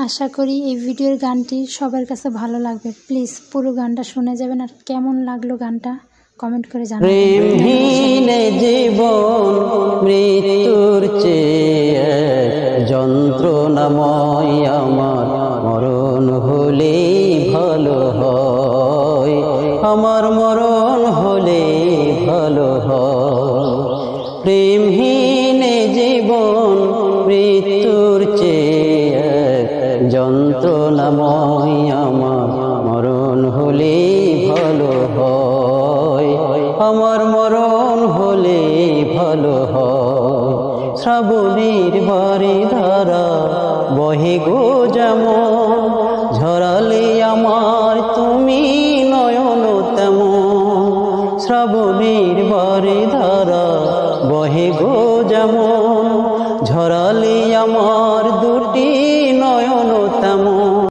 আশা করি এই ভিডিওর গানটি সবার কাছে ভালো লাগবে। প্লিজ পুরো গানটা শুনে যাবেন, আর কেমন লাগলো গানটা কমেন্ট করে জানাবেন। প্রেমহীন জীবন মৃত্যুর চেয়ে যন্ত্রণাময়, আমার মরণ হলে ভালো হয়, আমার মরণ হলে ভালো হয়। প্রেমহীন জীবন মৃত্যুর চেয়ে যন্ত্রণাময়, আমার মরণ হলে ভালো হয়, আমার মরণ হলে ভালো হয়। শ্রাবণীর বাড়ি ধারা বহে গো যেমন, ঝরালে আমার তুমি নয়ন তেমন। শ্রাবণীর